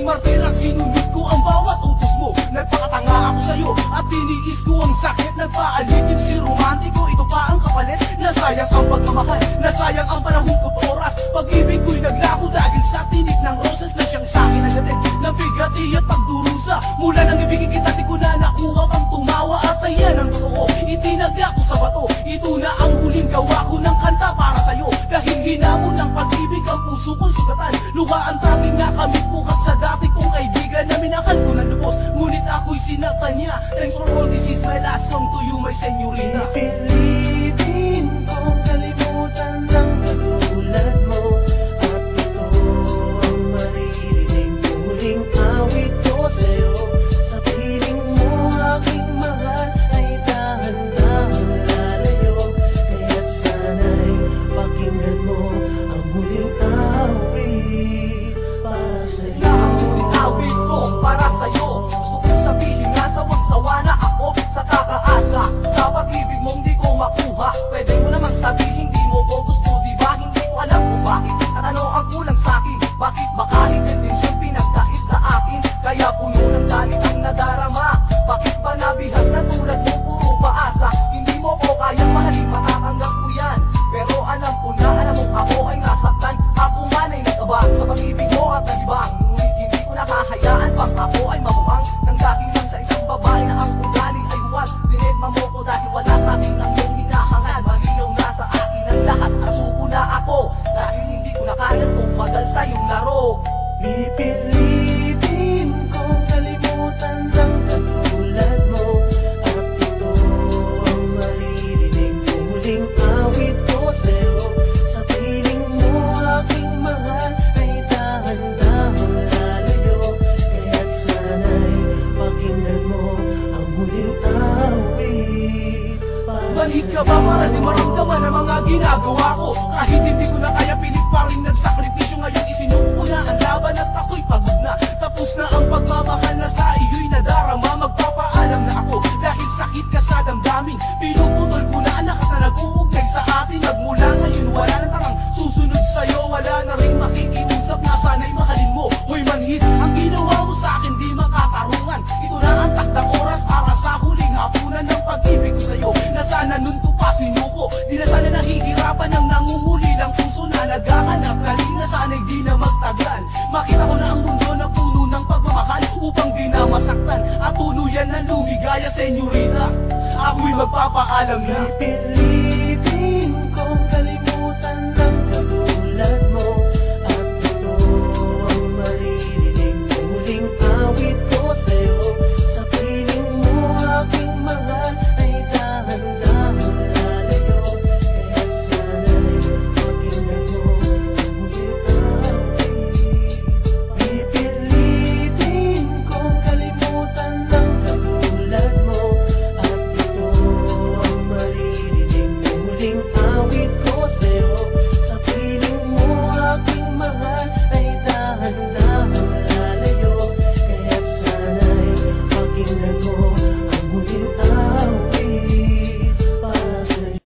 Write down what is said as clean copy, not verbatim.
Naging martirang sinunod ko ang bawat utos mo. Nagpakatanga ako sa'yo at tiniis ko ang sakit. Nagpaalipin si romantiko, ito pa ang kapalit. Nasayang ang pagmamahal, nasayang ang panahon ko't oras. Pag-ibig ko'y naglako dahil sa tinik ng roses na siyang sa'kin nagatid ng bigati at pagdurusa. Mula nang ibigin kita di ko na nakuha pang tumawa. At ayan ang totoo, itinagya ko sa bato. Ito na ang huling gawa ko ng kanta para sa'yo. Dahil hinamon ng pag-ibig ang puso kong sugatan. Luha ang tanging nakamit bukat sa dati kong kaibigan na minahal ko ng lubos. Ngunit ako'y sinaktan niya. Thanks for all, this is my last song to you, my senyorita. Pipilitin kong kalimutan ng katulad mo. At ito ang maririnig huling awit ko sa'yo. Sa piling mo aking mahal ay dahan-dahang lalayo. Kaya't sana'y pakinggan mo ang huling awit para sa'yo. Ang huling awit ko para sa'yo. Gusto kong sabihin nga sawang-sawa na ako sa kakaasa. Sa pag-ibig mong di ko makuha. Pwede mo namang sabihin di mo ko gusto, di ba? Hindi ko alam kung bakit. At ano ang kulang sa'kin? Bakit bakalit din siyang pinagkait sa akin? Kaya puno ng galit ang nadarama. Bakit ba nabihag na tulad mo puro paasa? Hindi mo ko kayang mahalin, matatanggap ko yan. Pero alam ko na, alam mong ako ay nasaktan. Ako man ay nagkabang sa pag-ibig mo at nalibang. Ngunit hindi ko nakahayaan pang ako ay mabuang. Nang dahil lang sa isang babae na ang ugali ay huwag. Dinedma mo ko dahil wala sa akin ang iyong hinahangad. Malinaw na sa akin ang lahat, asuko na ako. Dahil hindi ko na kayang tumagal sa iyong laro. Pipilitin kong kalimutan ng katulad mo. At ito ang maririnig huling awit ko sa'yo. Sa piling mo aking mahal ay dahan-dahang lalayo. Kaya't sana'y pakinggan mo ang huling awit para Manhid ka ba para di maramdaman ang mga ginagawa ko? Kahit hindi ko na kaya, pilit pa rin nagsakripisyo. Ngayon isinuko ko na ang laban at ako'y pagod na. Tapos na ang pagmamahal na sa iyo'y nadarama. Magpapaalam na ako dahil sakit ka sa damdamin. Pinuputol ko na ang lakas na nag-uugnay sa atin. Magmula ngayon wala nang tarang susunod sa'yo. Wala na rin makikiusap na sana'y mahalin mo. Hoy manhid, ang ginawa mo sa akin di makatarungan. Ito na ang takdang oras para sa huling hapunan ng pag-ibig ko sa'yo. Na sana nun tupasin mo ko. Di na sana nahihirapan ang nangunguli ng puso na naghahanap. Galing na sana'y di na magtagal. Makita ko na ang mundo na puno ng pagmamahal upang di na masaktan at tuluyan na lumigaya, senyorita. Ako'y magpapaalam na pipilitin